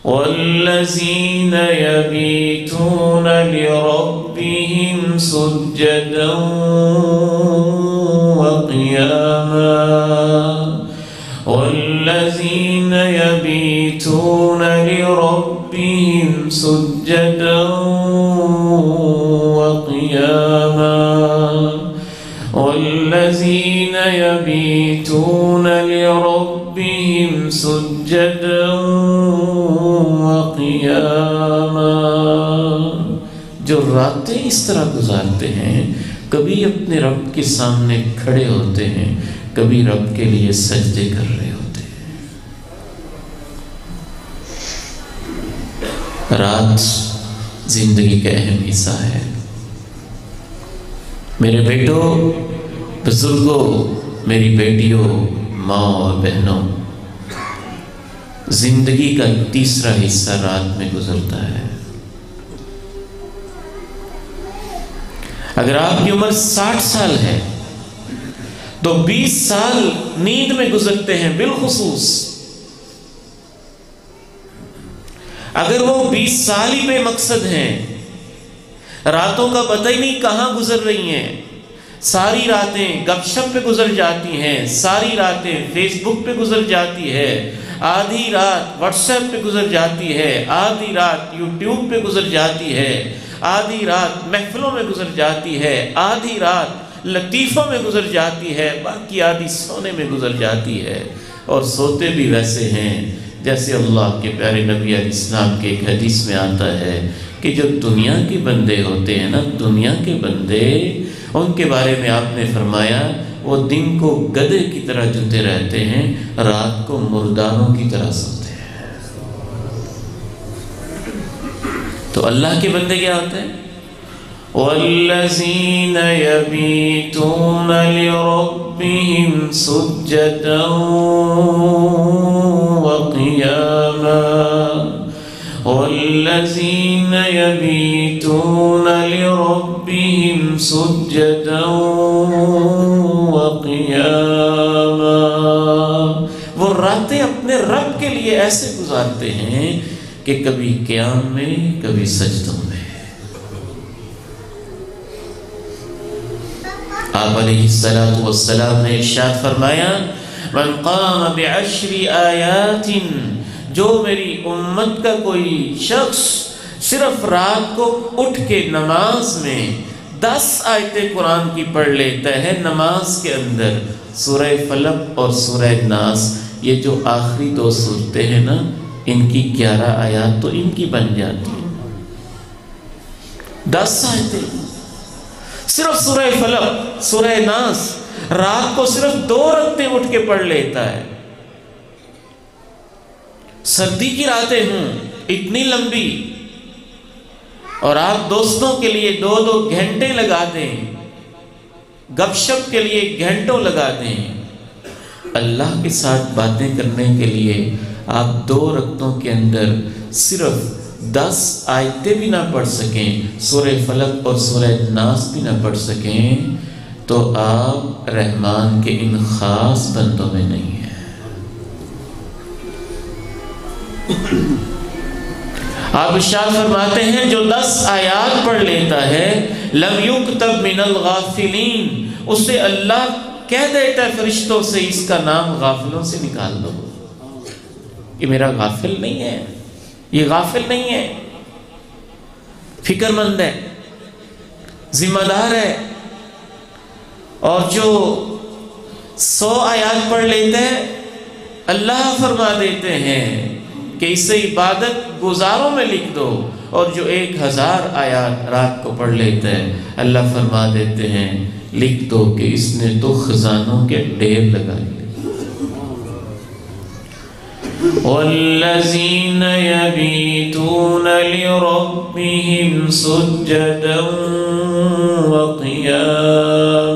والذین یبیتون لربهم سجدا وقیاما والذین یبیتون لربهم سجدا وقیاما والذین یبیتون لربهم سجدا وقیاما، جو راتیں اس طرح گزارتے ہیں، کبھی اپنے رب کے سامنے کھڑے ہوتے ہیں، کبھی رب کے لیے سجدے کر رہے ہوتے ہیں۔ رات زندگی کا اہم حصہ ہے۔ میرے بیٹوں، بزرگوں، میری بیٹیوں، ماں اور بہنوں، زندگی کا تیسرا حصہ رات میں گزرتا ہے۔ اگر آپ کی عمر 60 سال ہے تو 20 سال نیند میں گزرتے ہیں بالخصوص۔ اگر وہ 20 سال ہی بے مقصد ہیں، راتوں کا پتہ ہی نہیں کہاں گزر رہی ہیں، ساری راتیں گپ شپ پہ گزر جاتی ہیں، ساری راتیں فیس بک پہ گزر جاتی ہے، آدھی رات واٹس ایپ پہ گزر جاتی ہے، آدھی رات یوٹیوب پہ گزر جاتی ہے، آدھی رات محفلوں میں گزر جاتی ہے، آدھی رات لطیفوں میں گزر جاتی ہے، باقی آدھی سونے میں گزر جاتی ہے، اور سوتے بھی ویسے ہیں جیسے اللہ کے پیارے نبی علیہ السلام کے ایک حدیث میں آتا ہے کہ جو دنیا کے بندے ہوتے ہیں نا، دنیا کے بندے، ان کے بارے میں آپ نے فرمایا وہ دن کو گدھے کی طرح جوتے رہتے ہیں، رات کو مرداروں کی طرح سوتے ہیں۔ تو اللہ کے بندے کیا ہوتے ہیں؟ وَالَّذِينَ يَبِيتُونَ لِرَبِّهِمْ سُجَّدًا وَقِيَامًا وَالَّذِينَ يَبِيتُونَ لِرَبِّهِمْ سُجَّدًا وَقِيَامًا، وہ راتیں اپنے رب کے لیے ایسے گزارتے ہیں کہ کبھی قیام میں، کبھی سجدوں میں۔ آپ علیہ السلام نے ارشاد فرمایا من قام بعشر آیات، جو میری امت کا کوئی شخص صرف رات کو اٹھ کے نماز میں 10 آیتیں قرآن کی پڑھ لیتا ہے، نماز کے اندر سورہ فلق اور سورہ ناس، یہ جو آخری 2 سورتیں ہیں نا، ان کی 11 آیات تو ان کی بن جاتی ہیں۔ 10 آیتیں صرف سورہ فلق، سورہ ناس، رات کو صرف 2 رکعتیں اٹھ کے پڑھ لیتا ہے۔ سردی کی راتیں ہوں اتنی لمبی، اور آپ دوستوں کے لیے 2-2 گھنٹے لگا دیں، گپ شپ کے لیے گھنٹوں لگا دیں، اللہ کے ساتھ باتیں کرنے کے لیے آپ 2 رکعتوں کے اندر صرف 10 آیتیں بھی نہ پڑھ سکیں، سورہ فلق اور سورہ ناس بھی نہ پڑھ سکیں، تو آپ رحمان کے ان خاص بندوں میں نہیں ہیں۔ آپ ارشاد فرماتے ہیں جو 10 آیات پڑھ لیتا ہے لم یکتب من الغافلین، اسے اللہ کہہ دیتا ہے فرشتوں سے اس کا نام غافلوں سے نکال دو، یہ میرا غافل نہیں ہے، یہ غافل نہیں ہے، فکر مند ہے، ذمہ دار ہے۔ اور جو 100 آیات پڑھ لیتے ہیں اللہ فرما دیتے ہیں کہ اسے عبادت گزاروں میں لکھ دو، اور جو 1000 آیات رات کو پڑھ لیتا ہے اللہ فرما دیتے ہیں لکھ دو کہ اس نے تو خزانوں کے ڈھیر لگا لیے۔ وَالَّذِينَ يَبِيتُونَ لِرَبِّهِمْ سُجَّدًا وَقِيَامًا